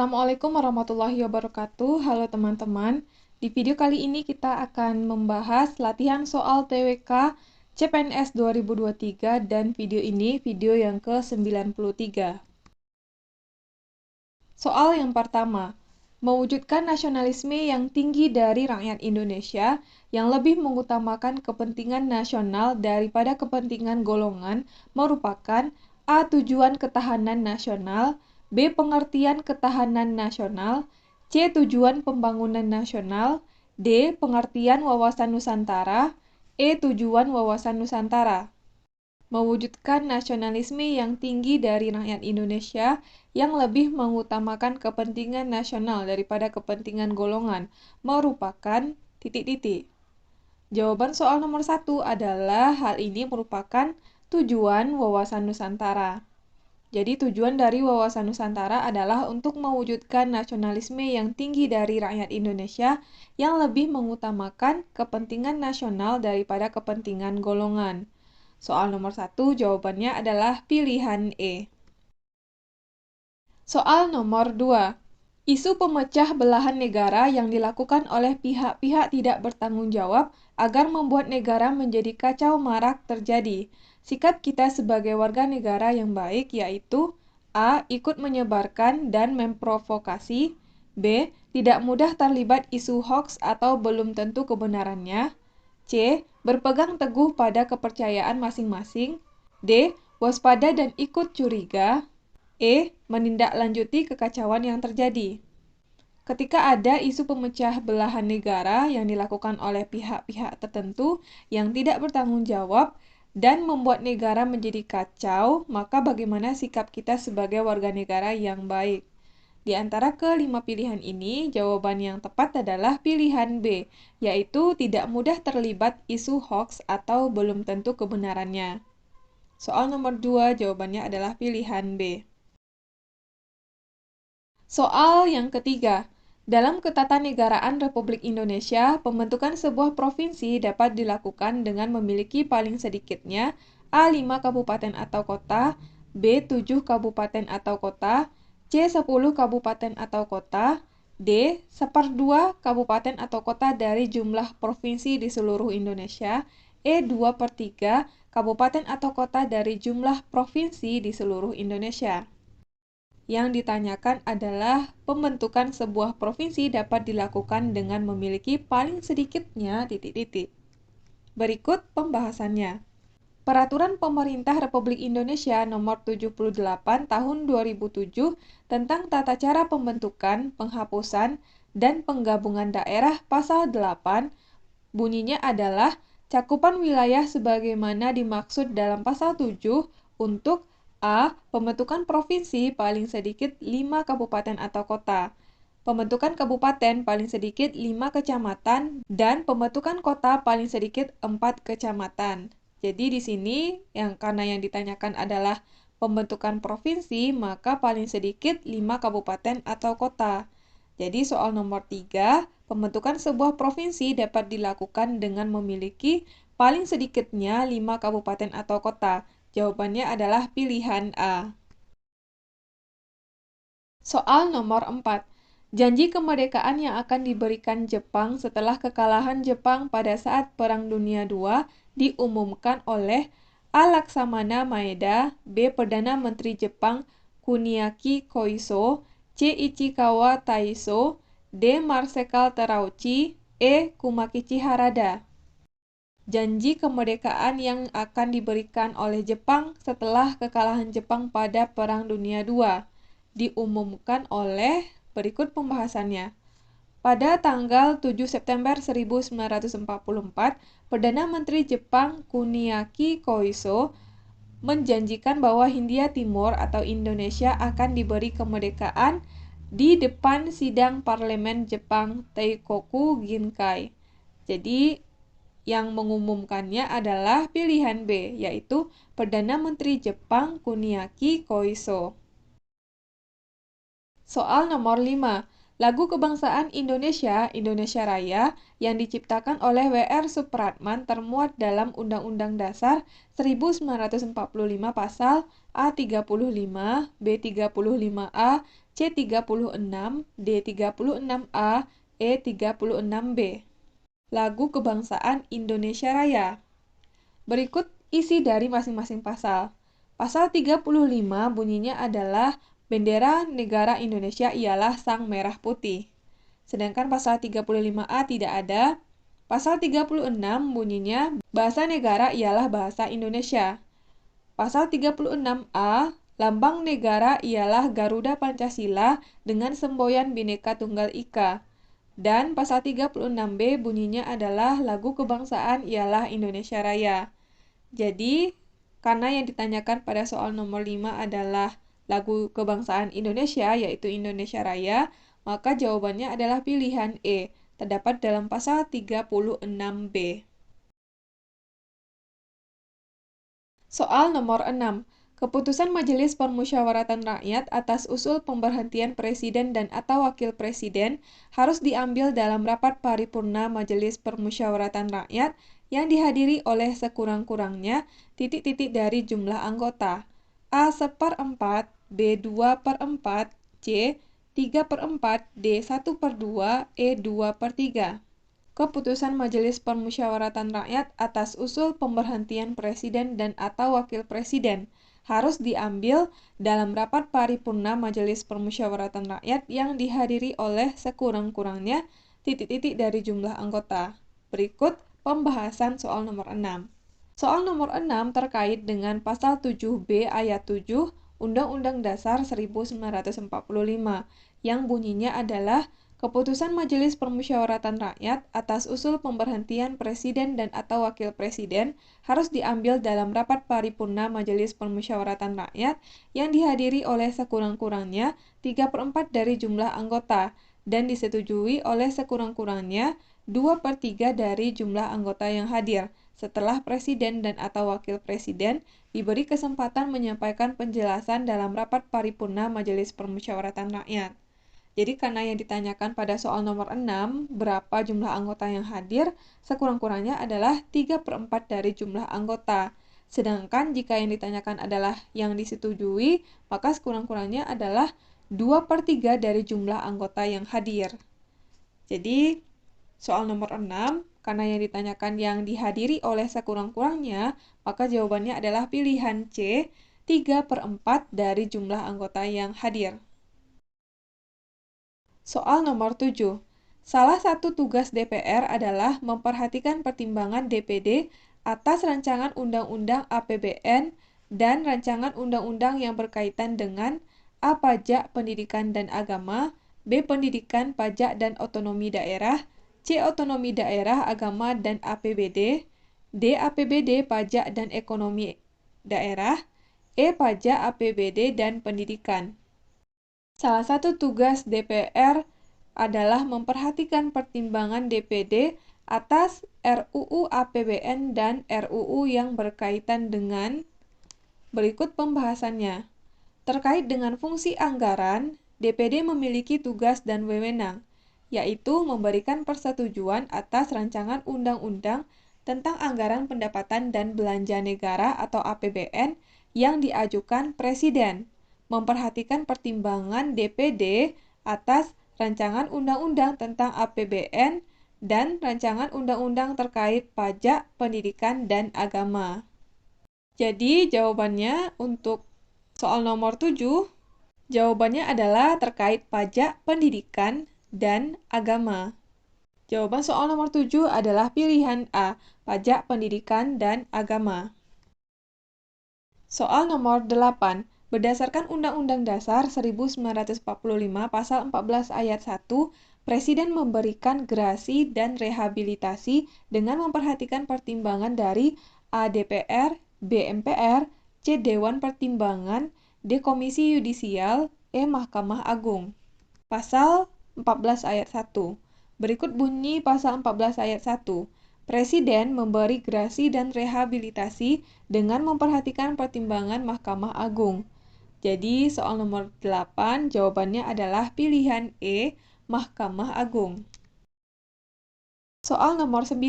Assalamualaikum warahmatullahi wabarakatuh. Halo teman-teman. Di video kali ini kita akan membahas latihan soal TWK CPNS 2023 dan video ini video yang ke-93. Soal yang pertama, mewujudkan nasionalisme yang tinggi dari rakyat Indonesia yang lebih mengutamakan kepentingan nasional daripada kepentingan golongan merupakan A. Tujuan ketahanan nasional, B. Pengertian ketahanan nasional, C. Tujuan pembangunan nasional, D. Pengertian wawasan Nusantara, E. Tujuan wawasan Nusantara. Mewujudkan nasionalisme yang tinggi dari rakyat Indonesia yang lebih mengutamakan kepentingan nasional daripada kepentingan golongan merupakan titik-titik. Jawaban soal nomor 1 adalah hal ini merupakan tujuan wawasan Nusantara. Jadi tujuan dari wawasan Nusantara adalah untuk mewujudkan nasionalisme yang tinggi dari rakyat Indonesia yang lebih mengutamakan kepentingan nasional daripada kepentingan golongan. Soal nomor 1 jawabannya adalah pilihan E. Soal nomor 2. Isu pemecah belahan negara yang dilakukan oleh pihak-pihak tidak bertanggung jawab agar membuat negara menjadi kacau marak terjadi. Sikap kita sebagai warga negara yang baik yaitu A. Ikut menyebarkan dan memprovokasi, B. Tidak mudah terlibat isu hoaks atau belum tentu kebenarannya, C. Berpegang teguh pada kepercayaan masing-masing, D. Waspada dan ikut curiga, E. Menindaklanjuti kekacauan yang terjadi. Ketika ada isu pemecah belahan negara yang dilakukan oleh pihak-pihak tertentu yang tidak bertanggung jawab dan membuat negara menjadi kacau, maka bagaimana sikap kita sebagai warga negara yang baik? Di antara kelima pilihan ini, jawaban yang tepat adalah pilihan B, yaitu tidak mudah terlibat isu hoaks atau belum tentu kebenarannya. Soal nomor 2, jawabannya adalah pilihan B. Soal yang ketiga, dalam ketatanegaraan Republik Indonesia, pembentukan sebuah provinsi dapat dilakukan dengan memiliki paling sedikitnya A. 5 kabupaten atau kota, B. 7 kabupaten atau kota, C. 10 kabupaten atau kota, D. 1/2 kabupaten atau kota dari jumlah provinsi di seluruh Indonesia, E. 2/3 kabupaten atau kota dari jumlah provinsi di seluruh Indonesia. Yang ditanyakan adalah pembentukan sebuah provinsi dapat dilakukan dengan memiliki paling sedikitnya titik-titik. Berikut pembahasannya. Peraturan Pemerintah Republik Indonesia Nomor 78 Tahun 2007 tentang tata cara pembentukan, penghapusan, dan penggabungan daerah Pasal 8 bunyinya adalah cakupan wilayah sebagaimana dimaksud dalam Pasal 7 untuk A. Pembentukan provinsi paling sedikit 5 kabupaten atau kota. Pembentukan kabupaten paling sedikit 5 kecamatan dan pembentukan kota paling sedikit 4 kecamatan. Jadi di sini karena yang ditanyakan adalah pembentukan provinsi, maka paling sedikit 5 kabupaten atau kota. Jadi soal nomor 3, pembentukan sebuah provinsi dapat dilakukan dengan memiliki paling sedikitnya 5 kabupaten atau kota. Jawabannya adalah pilihan A. Soal nomor 4. Janji kemerdekaan yang akan diberikan Jepang setelah kekalahan Jepang pada saat Perang Dunia II diumumkan oleh A. Laksamana Maeda, B. Perdana Menteri Jepang Kuniaki Koiso, C. Ichikawa Taiso, D. Marsekal Terauchi, E. Kumakichi Harada. Janji kemerdekaan yang akan diberikan oleh Jepang setelah kekalahan Jepang pada Perang Dunia II diumumkan oleh berikut pembahasannya. Pada tanggal 7 September 1944, Perdana Menteri Jepang Kuniaki Koiso menjanjikan bahwa Hindia Timur atau Indonesia akan diberi kemerdekaan di depan sidang parlemen Jepang Teikoku Ginkai. Jadi yang mengumumkannya adalah pilihan B, yaitu Perdana Menteri Jepang Kuniaki Koiso. Soal nomor 5. Lagu kebangsaan Indonesia, Indonesia Raya, yang diciptakan oleh W.R. Supratman termuat dalam Undang-Undang Dasar 1945 Pasal A35, B35A, C36, D36A, E36B. Lagu kebangsaan Indonesia Raya. Berikut isi dari masing-masing pasal. Pasal 35 bunyinya adalah bendera negara Indonesia ialah sang merah putih. Sedangkan pasal 35A tidak ada. Pasal 36 bunyinya bahasa negara ialah bahasa Indonesia. Pasal 36A, lambang negara ialah Garuda Pancasila dengan semboyan Bhinneka Tunggal Ika. Dan pasal 36B bunyinya adalah lagu kebangsaan ialah Indonesia Raya. Jadi, karena yang ditanyakan pada soal nomor 5 adalah lagu kebangsaan Indonesia, yaitu Indonesia Raya, maka jawabannya adalah pilihan E, terdapat dalam pasal 36B. Soal nomor 6. Keputusan Majelis Permusyawaratan Rakyat atas usul pemberhentian Presiden dan atau Wakil Presiden harus diambil dalam rapat paripurna Majelis Permusyawaratan Rakyat yang dihadiri oleh sekurang-kurangnya titik-titik dari jumlah anggota. A 1/4, B 2/4, C 3/4, D 1/2, E 2/3. Keputusan Majelis Permusyawaratan Rakyat atas usul pemberhentian Presiden dan atau Wakil Presiden harus diambil dalam rapat paripurna Majelis Permusyawaratan Rakyat yang dihadiri oleh sekurang-kurangnya titik-titik dari jumlah anggota. Berikut pembahasan soal nomor 6. Soal nomor 6 terkait dengan pasal 7B ayat 7 Undang-Undang Dasar 1945 yang bunyinya adalah keputusan Majelis Permusyawaratan Rakyat atas usul pemberhentian Presiden dan atau Wakil Presiden harus diambil dalam rapat paripurna Majelis Permusyawaratan Rakyat yang dihadiri oleh sekurang-kurangnya 3/4 dari jumlah anggota dan disetujui oleh sekurang-kurangnya 2/3 dari jumlah anggota yang hadir setelah Presiden dan atau Wakil Presiden diberi kesempatan menyampaikan penjelasan dalam rapat paripurna Majelis Permusyawaratan Rakyat. Jadi karena yang ditanyakan pada soal nomor 6, berapa jumlah anggota yang hadir, sekurang-kurangnya adalah 3/4 dari jumlah anggota. Sedangkan jika yang ditanyakan adalah yang disetujui, maka sekurang-kurangnya adalah 2/3 dari jumlah anggota yang hadir. Jadi, soal nomor 6, karena yang ditanyakan yang dihadiri oleh sekurang-kurangnya, maka jawabannya adalah pilihan C, 3/4 dari jumlah anggota yang hadir. Soal nomor 7. Salah satu tugas DPR adalah memperhatikan pertimbangan DPD atas rancangan Undang-Undang APBN dan rancangan undang-undang yang berkaitan dengan A. Pajak, Pendidikan, dan Agama, B. Pendidikan, Pajak, dan Otonomi Daerah, C. Otonomi Daerah, Agama, dan APBD, D. APBD, Pajak, dan Ekonomi Daerah, E. Pajak, APBD, dan Pendidikan. Salah satu tugas DPR adalah memperhatikan pertimbangan DPD atas RUU APBN dan RUU yang berkaitan dengan berikut pembahasannya. Terkait dengan fungsi anggaran, DPD memiliki tugas dan wewenang, yaitu memberikan persetujuan atas rancangan undang-undang tentang anggaran pendapatan dan belanja negara atau APBN yang diajukan Presiden, memperhatikan pertimbangan DPD atas rancangan undang-undang tentang APBN dan rancangan undang-undang terkait pajak, pendidikan, dan agama. Jadi jawabannya untuk soal nomor 7, jawabannya adalah terkait pajak, pendidikan, dan agama. Jawaban soal nomor 7 adalah pilihan A, pajak, pendidikan, dan agama. Soal nomor 8. Berdasarkan Undang-Undang Dasar 1945 Pasal 14 Ayat 1, Presiden memberikan gerasi dan rehabilitasi dengan memperhatikan pertimbangan dari A. DPR, B. MPR, C. Dewan Pertimbangan, D. Komisi Yudisial, E. Mahkamah Agung. Pasal 14 Ayat 1. Berikut bunyi Pasal 14 Ayat 1. Presiden memberi gerasi dan rehabilitasi dengan memperhatikan pertimbangan Mahkamah Agung. Jadi, soal nomor 8 jawabannya adalah pilihan E, Mahkamah Agung. Soal nomor 9.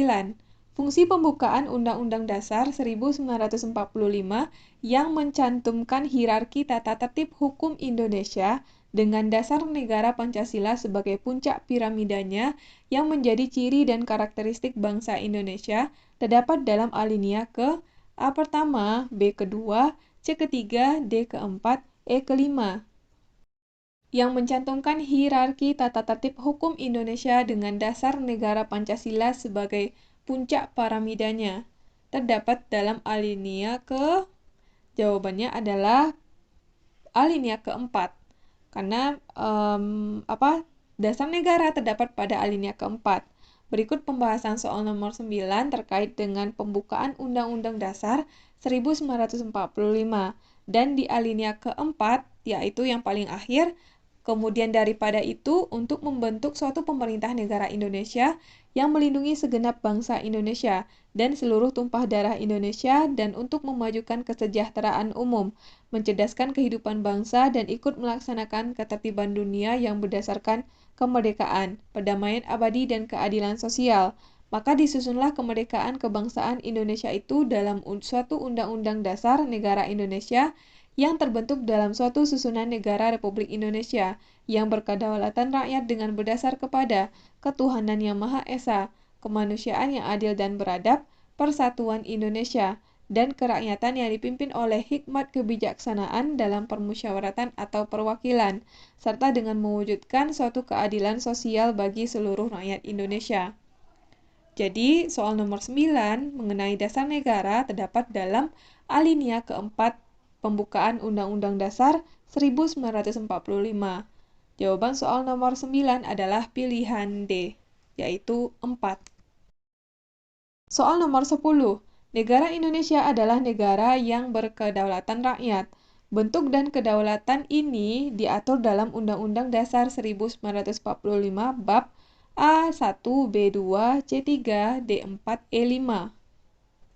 Fungsi pembukaan Undang-Undang Dasar 1945 yang mencantumkan hierarki tata tertib hukum Indonesia dengan dasar negara Pancasila sebagai puncak piramidanya yang menjadi ciri dan karakteristik bangsa Indonesia terdapat dalam alinea ke A pertama, B kedua, C ketiga, D keempat, E kelima, yang mencantumkan hierarki tata tertib hukum Indonesia dengan dasar negara Pancasila sebagai puncak piramidanya terdapat dalam alinea ke, jawabannya adalah alinea keempat, karena dasar negara terdapat pada alinea keempat. Berikut pembahasan soal nomor 9 terkait dengan pembukaan Undang-Undang Dasar 1945 dan di alinea keempat, yaitu yang paling akhir. Kemudian daripada itu, untuk membentuk suatu pemerintah negara Indonesia yang melindungi segenap bangsa Indonesia dan seluruh tumpah darah Indonesia dan untuk memajukan kesejahteraan umum, mencerdaskan kehidupan bangsa dan ikut melaksanakan ketertiban dunia yang berdasarkan kemerdekaan, perdamaian abadi dan keadilan sosial. Maka disusunlah kemerdekaan kebangsaan Indonesia itu dalam suatu Undang-Undang Dasar Negara Indonesia yang terbentuk dalam suatu susunan negara Republik Indonesia yang berkedaulatan rakyat dengan berdasar kepada ketuhanan yang Maha Esa, kemanusiaan yang adil dan beradab, persatuan Indonesia, dan kerakyatan yang dipimpin oleh hikmat kebijaksanaan dalam permusyawaratan atau perwakilan, serta dengan mewujudkan suatu keadilan sosial bagi seluruh rakyat Indonesia. Jadi, soal nomor 9 mengenai dasar negara terdapat dalam alinea keempat pembukaan Undang-Undang Dasar 1945. Jawaban soal nomor 9 adalah pilihan D, yaitu 4. Soal nomor 10. Negara Indonesia adalah negara yang berkedaulatan rakyat. Bentuk dan kedaulatan ini diatur dalam Undang-Undang Dasar 1945 bab A1, B2, C3, D4, E5.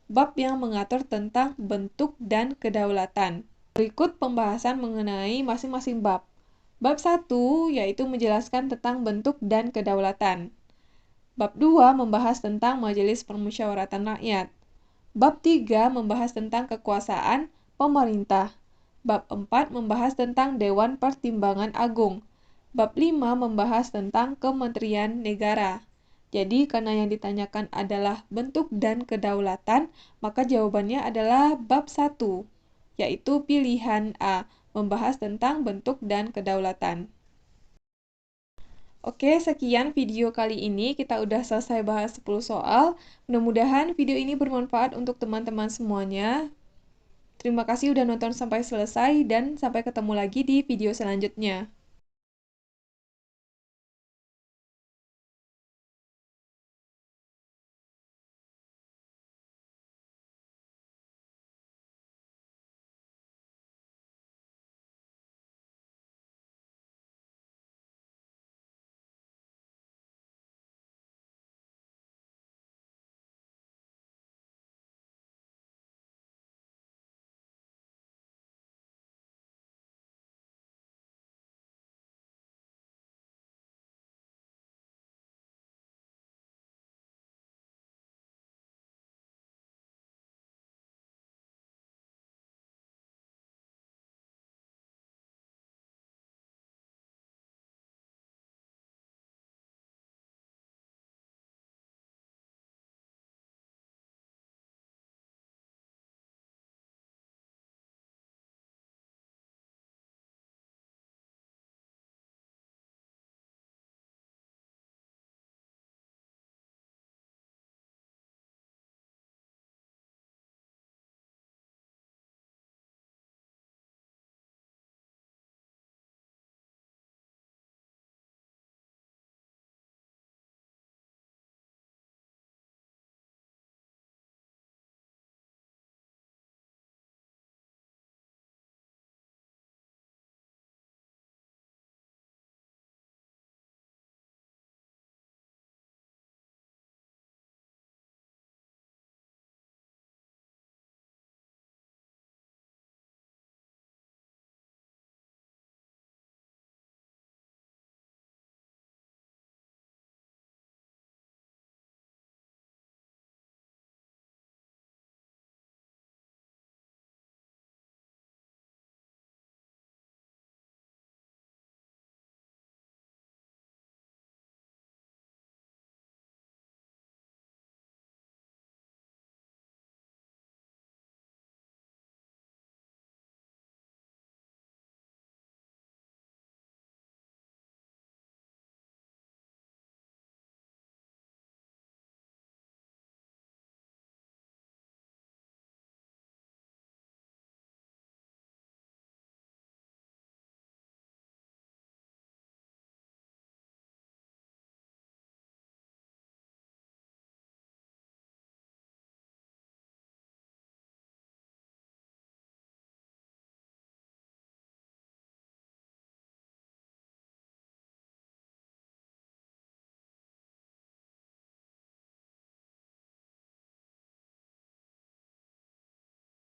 Bab yang mengatur tentang bentuk dan kedaulatan. Berikut pembahasan mengenai masing-masing bab. Bab 1 yaitu menjelaskan tentang bentuk dan kedaulatan. Bab 2 membahas tentang Majelis Permusyawaratan Rakyat. Bab 3 membahas tentang kekuasaan pemerintah. Bab 4 membahas tentang Dewan Pertimbangan Agung. Bab 5 membahas tentang Kementerian Negara. Jadi, karena yang ditanyakan adalah bentuk dan kedaulatan, maka jawabannya adalah bab 1, yaitu pilihan A, membahas tentang bentuk dan kedaulatan. Oke, sekian video kali ini. Kita udah selesai bahas 10 soal. Mudah-mudahan video ini bermanfaat untuk teman-teman semuanya. Terima kasih udah nonton sampai selesai dan sampai ketemu lagi di video selanjutnya.